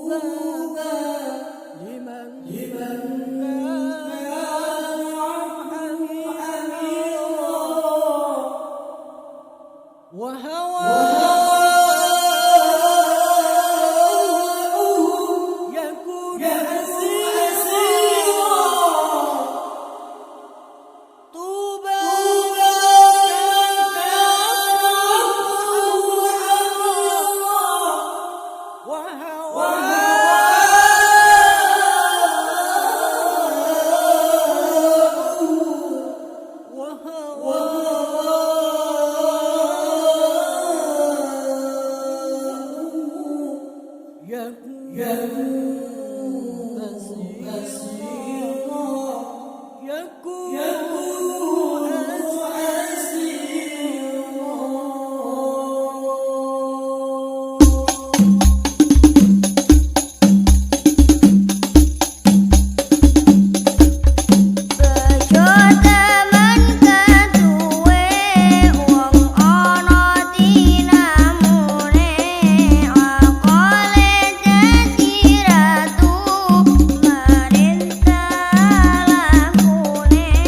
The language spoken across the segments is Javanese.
Merintah lakune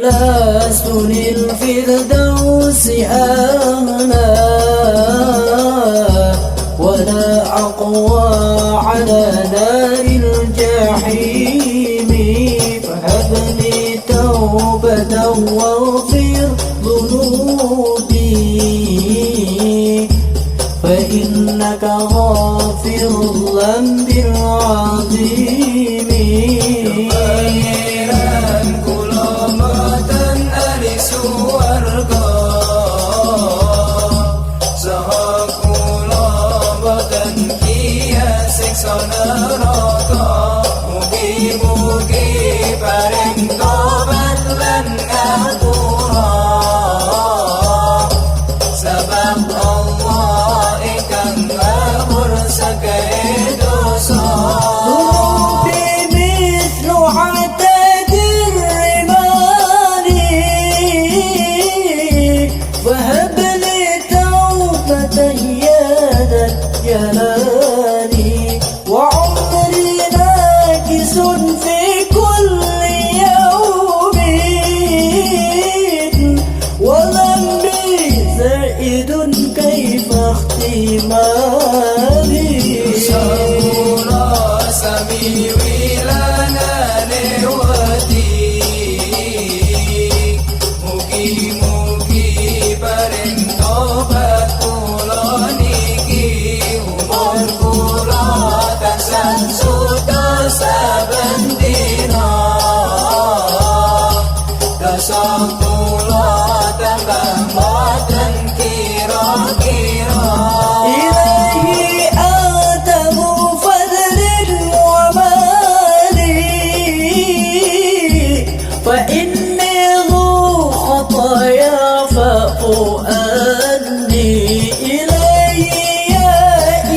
لست للفردوس أهلا ولا أقوى على نار الجحيم، فهب لي توبة واغفر ذنوبي، فإنك غافر الذنب العظيم. Mugi-mugi paring tobat lan ngapura, sebab Allah ingkang ngapur sakeh dosa. Dunubi mithlu atadir rimani, wahab li taubatan ya dal jalali, wa umri nakisun fi kulli yawmin, wa dhanbi zaidun kaifa ikhtimali. Sabura sami wilana lewati, mugi-mugi paring tobat kula niki, umur kula tansah suda saben dina, dosa kula tambah boten kira-kira. إلهي أنت ذو فضل ومالي، فإني ذو خطايا فاعف عني. إلهي يا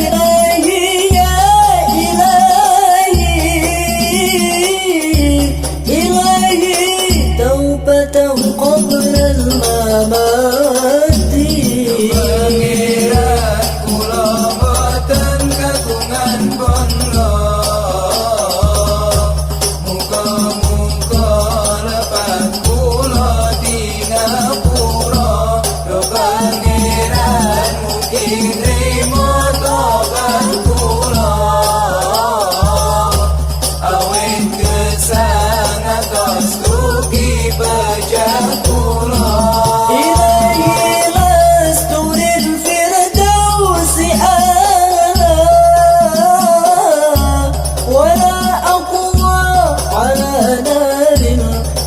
إلهي يا إلهي، إلهي توبة قبل الممات.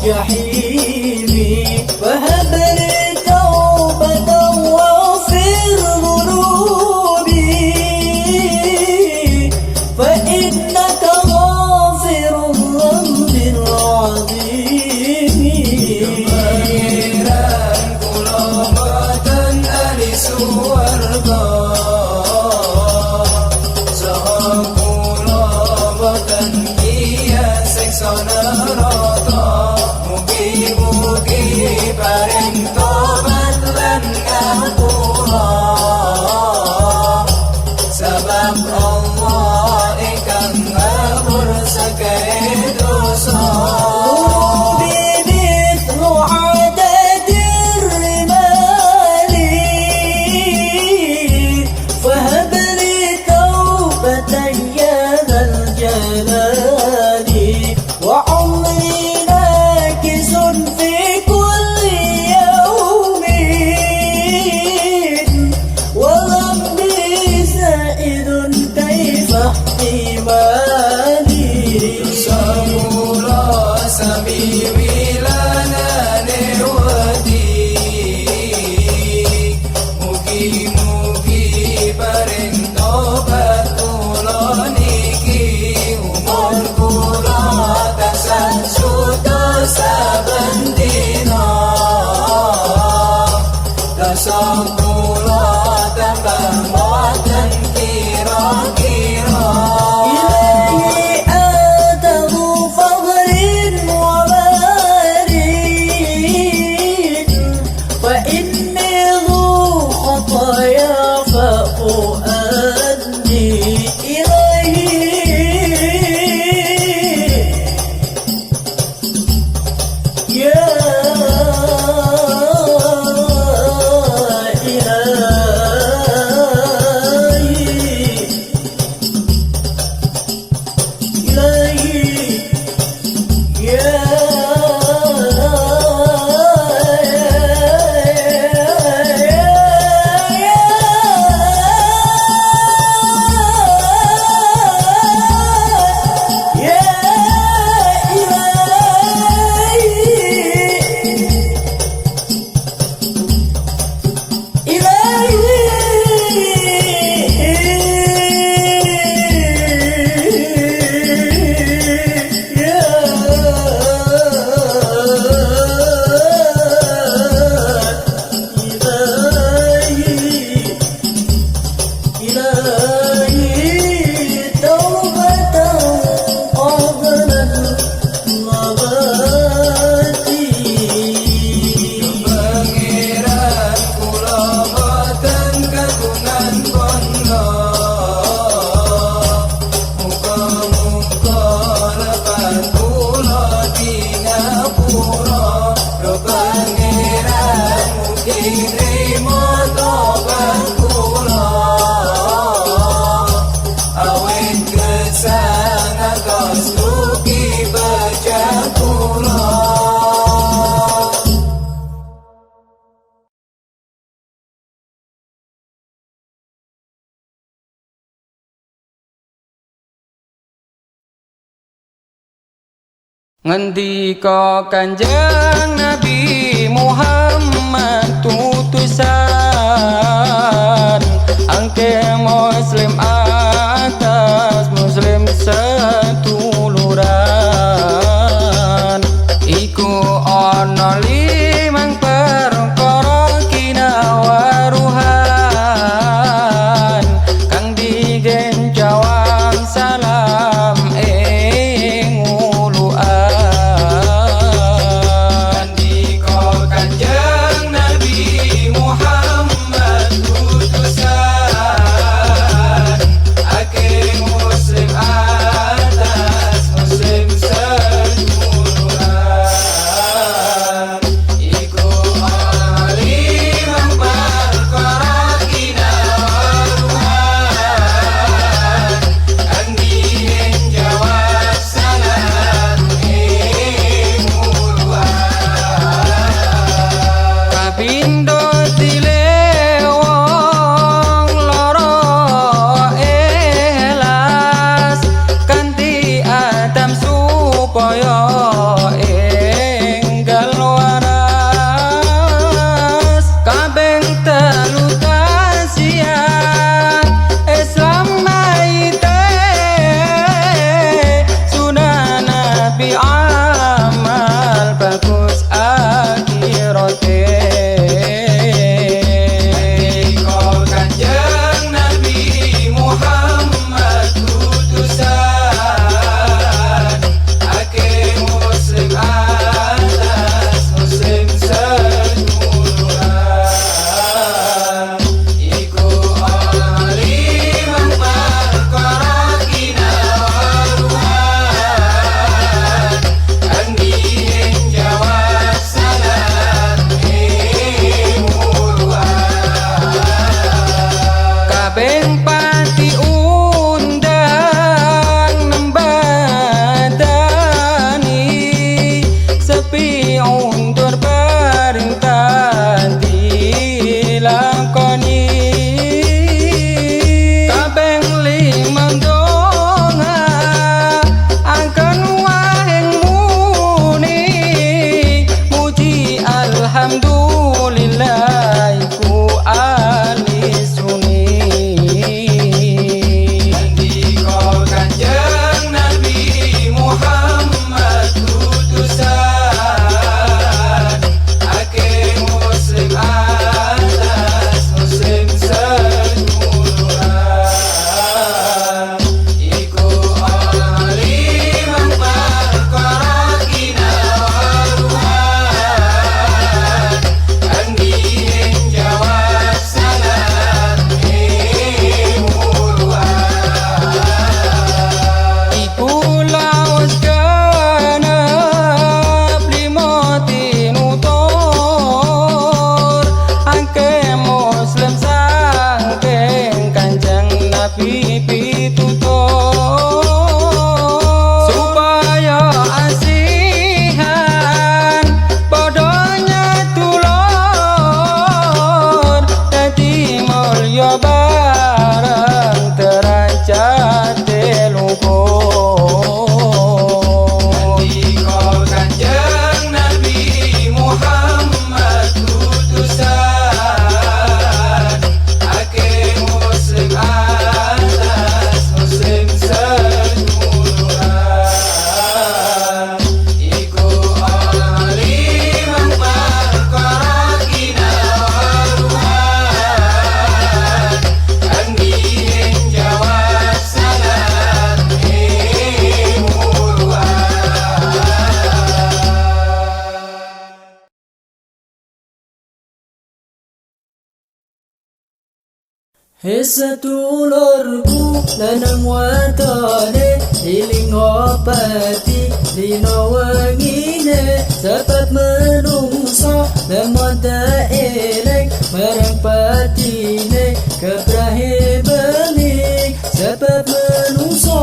جحيمي، فهب لي توبة واغفر ذنوبي، فإنك غافر الذنب العظيم. Kemahiran kula boten alis warga, saha kula boten kias siksa neraka. Mugi-mugi paring tobat lan ngapura, sebab Allah ingkang ngapur sakeh dosa. dunubi mithlu atadir rimani, fahab li taubatan ya dal jalali, wa umri nakisun fi kulli yawmin, wa dhanbi zaidun kaifa ihtimali. Sabura sami wilana lewati, mugi-mugi paring tobat kula niki, umur kula tansah suda saben dina, dosa kula tambah boten kira-kira. Ngendika Kanjeng Nabi Muhammad tutusan angke muslim atas muslim setuluran iku ana limang perkara kinawaruhan kang digen jawab salam ing uluan. Ngendika Kanjeng Nabi Muhammad tutusan ake muslim atas muslim setuluran iku ana limang perkara kinawaruhan kang dihen jawab salam ing uluan. Kapindo tile wong loro elas kanthi atam supaya enggal waras kabeh telu kasihan Islam maite sunah Nabi amal bagus akhirate. Ngendika Kanjeng Nabi Muhammad tutusan ake muslim atas muslim setuluran iku ana limang perkara kinawaruhan kang dihen jawab salam ing uluan. Kabeh pati undang nembadani sepi undur perintah dilakoni kabeh limang donga akan waheng muni muji alhamdulillah iku ahli suni. Ngendika Kanjeng Nabi Muhammad tutusan ake muslim atas muslim setuluran iku ana limang perkara kinawaruhan kang dihen jawab salam ing uluan. Iku lawas genep limo tinutur angke muslim saking Kanjeng Nabi pitutur supaya asihan padanya tulur dadi mulya bareng derajat luhur. Ngendika Kanjeng Nabi Muhammad tutusan ake muslim atas muslim setuluran iku ana limang perkara kinawaruhan kang dihen jawab salam ing uluan. Setulurku lanang watone iling opati dina wengine sepat menungso lemon elek marang patine kebrahe bening sepat menungso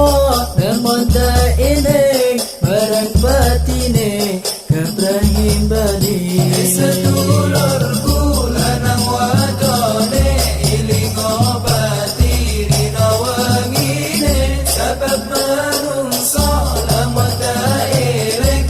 lemon elek marang patine kebrahe bening. Setulurku lanang watone iling opati dina wengine sepat menungso lemon elek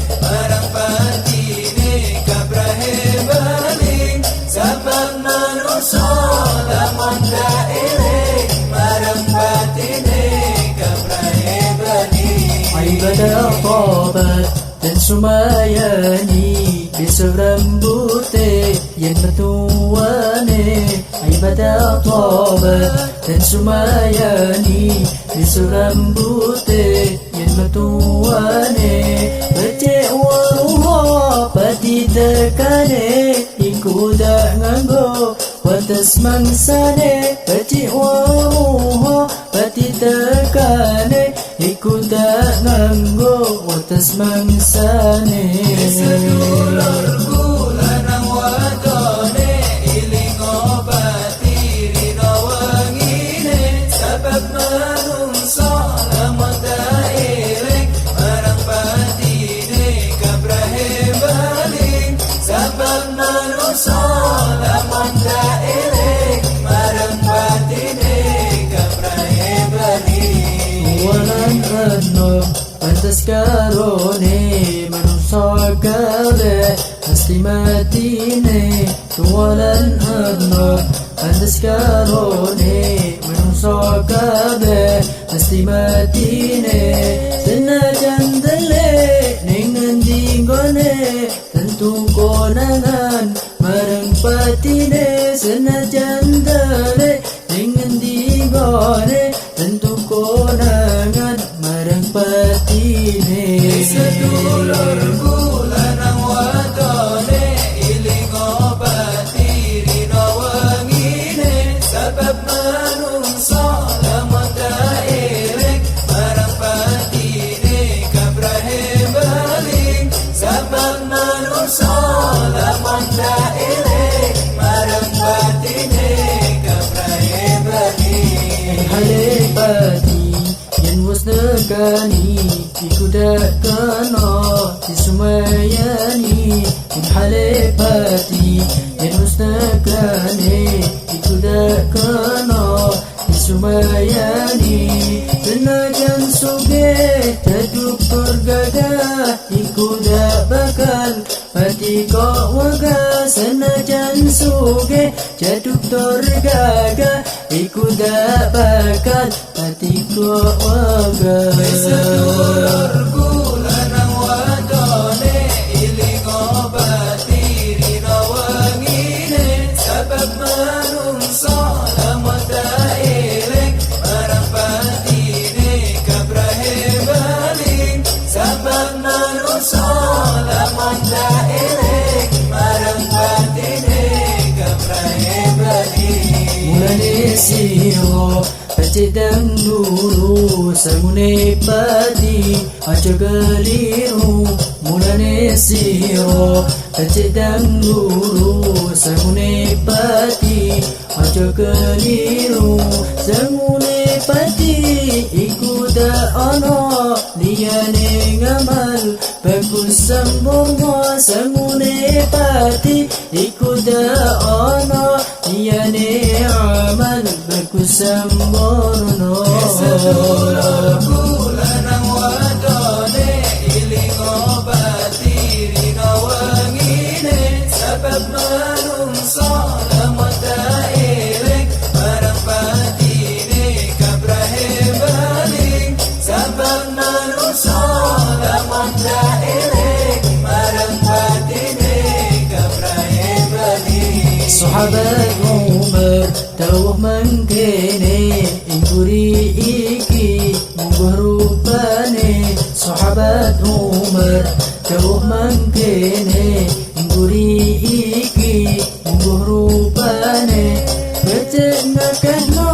ibadah tobat dan sumayani besok rambutnya yang bertuane. Ibadah tobat dan sumayani besok rambutnya yang bertuane. Becek waruha pati tekane iku dak nganggo watas mangsane. Becek waruha pati tekane iku dak nganggo watas mangsane. Sedulurku lanang wadone iling obati rino wangine sabab manungsa lamun dak eling marang patine kabrahe baling. Sabab manungsa lamun dak eling marang patine kabrahe baling. Walan enom pantas karone manungsa kabeh mesti matine. Walan enom pantas karone manungsa kabeh mesti matine. Senajan delik ning ngendi gone tentu konangan marang patine. Senajan delik ning ngendi gone tentu konangan marang patine. Sedulurku lanang wadone iling obati rino wangine sabab manungsa lamun dak eling marang patine kabrahe baling. Sabab manungsa lamun dak eling marang patine kabrahe baling. Halepati yang wasnakani iku dak kena disumayani. Halepati yang wasnakani iku dak kena disumayani. Senajan sugih jaduk tergagah iku dak bakal pati kok wegah. Senajan sugih jaduk tergagah iku dak bakal pati kok wegah. Sedulurku lanang wadone iling obati rino wangine sabab manungsa lamun dak eling marang patine kabrahe baling. Sabab manungsa lamun dak eling marang patine kabrahe baling. Mulane siro becek dan dulu sangune pati aja keliru. Mulane siro becek dan dulu sangune pati aja keliru. Sangune pati iku dak ono liyane ngamal bagus sambungna. Sangune pati iku dak ono liyane amal bagus sambungna. Sedulurku lanang wadone iling obati rino wangine sabab manungsa lamun dak eling marang patine kabrahe baling. Sabab manungsa lamun dak eling marang patine kabrahe baling. Sahabat Umar tawah mangkene ingkuri iki mungguh rupane. Sahabat Umar tawah mangkene ingkuri iki mungguh rupane. Becek ngakehno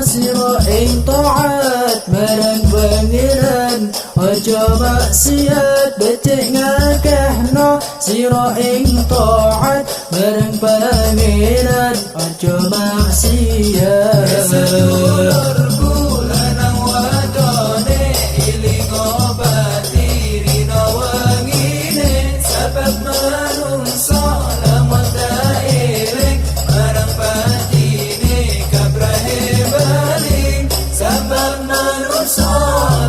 sira ing taat marang pangeran aja maksiat. Becek ngakehno sira ing taat marang pangeran aja maksiat. Sedulurku lanang wadone iling obati rino wangine sabab manungsa lamun dak eling marang patine kabrahe baling. Sabab manungsa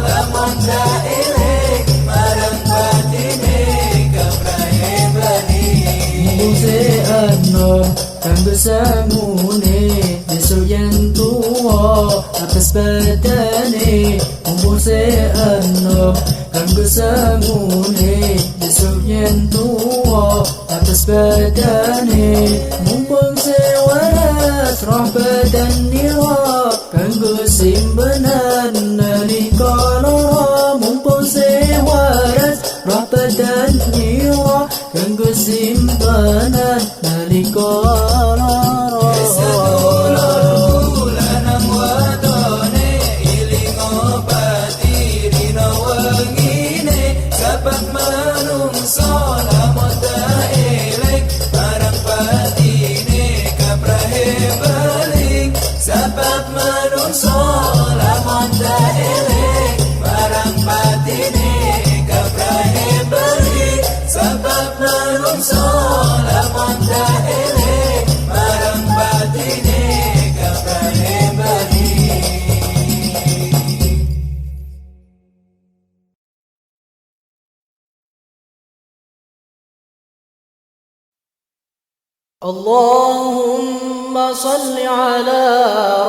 lamun dak eling marang patine kabrahe baling. Muse anom kang bersangune besok yang tua atas badane. Muse anom kanggo samune besok yen tuwa atas badane mumpung sewaras roh badan nira kanggo simpenan nalika lara mumpung sewaras roh badan nira kanggo simpenan nalika lara. Sebab menungso lamun daelik barang batine kaprahe balik. Sebab menungso lamun daelik barang batine kaprahe balik. Allahumma salli ala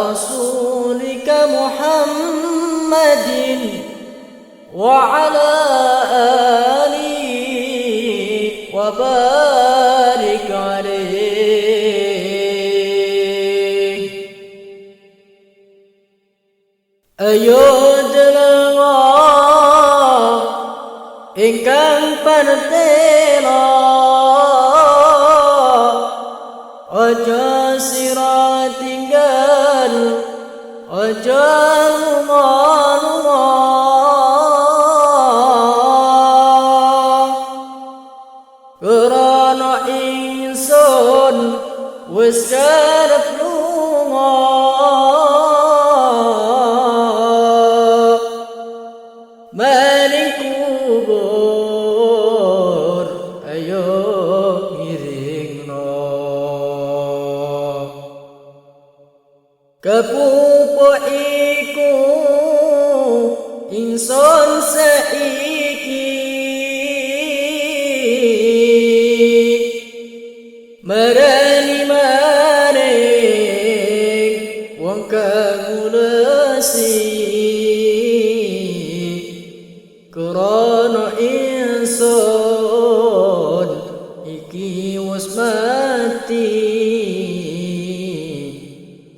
rasulika Muhammadin wa ala alihi wa barik alaihi. Ayodlah ingkang panetela aja sira tinggal aja lunga karana ingsun wis karep lunga maring kubur ayo ngiringno kepupo iku ingsun saiki marani maring wong kang ulesi krana ingsun iki wis mati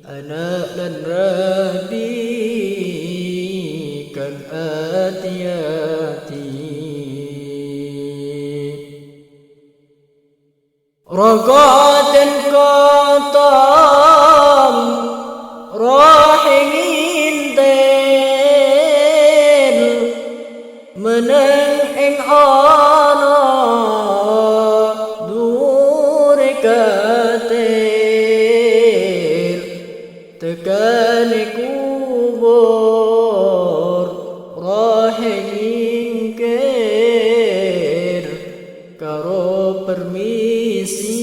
anak lan rabi kang ati-ati rogoten kotom rohinginten meneng ing ana dure katil tekane kubur rohingingker karo permisi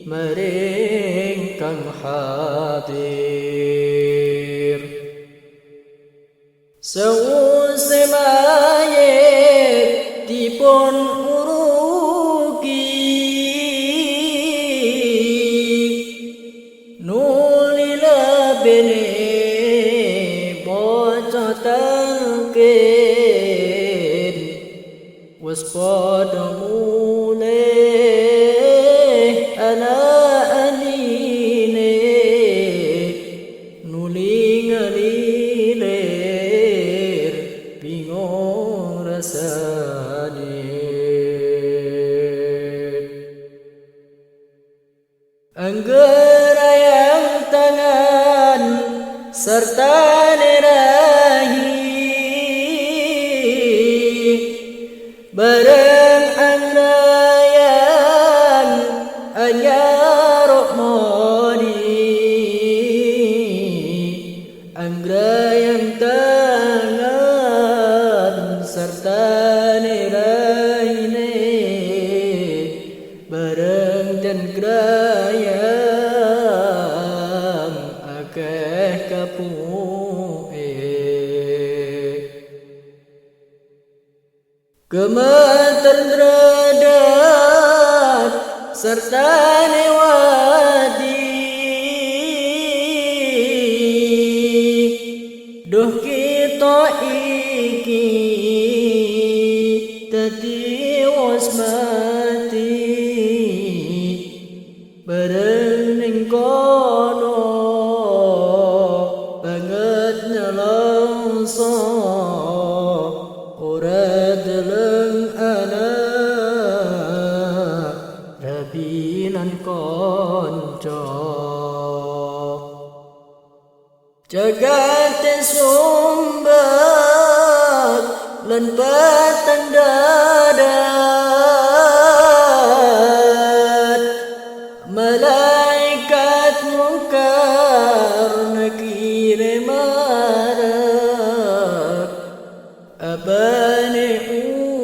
maring kang hadir sawise mayit dipun uruki nuli labene bocah tangkin wis padha mulih anak anine nuli ngalilir bingung rasane anggerayang tangan serta nerahi bareng anggrayan anyarok moni anggrayan tangan serta nerahine bareng dan grayang akeh kapuke kemeter derajat serta newadi duh kita iki dadi wasmati bareng ning kono banget nyelongso ora deleng anak rabinan konco jagat sumbat lan batang dadat malaikat mungkar nakire marak abane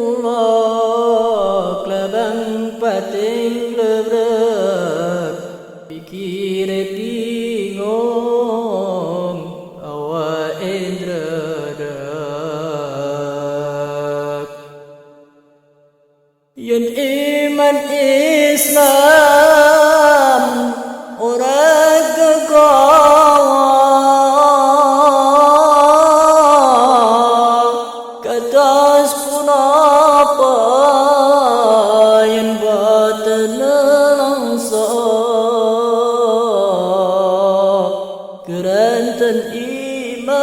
ulok labang pating lebrak pikire bingung awa indradak yen iman Islam ora kegawa kados punapa yen boten nelongso keranten iman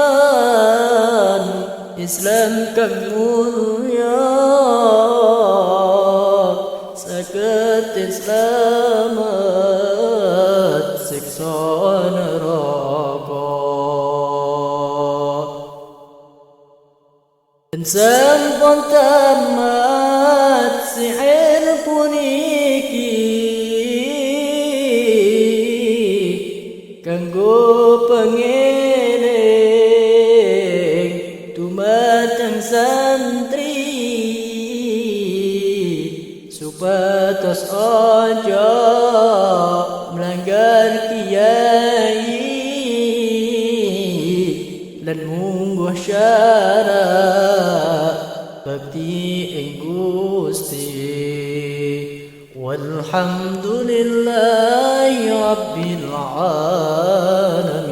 Islam kang mulya saged selamat siksa neraka sampun tamat sihir puniki kanggo pengeling dumateng santri supados aja melanggar kiai lan mungguh syarat bakti ing Gusti walhamdulillahi rabbil alamin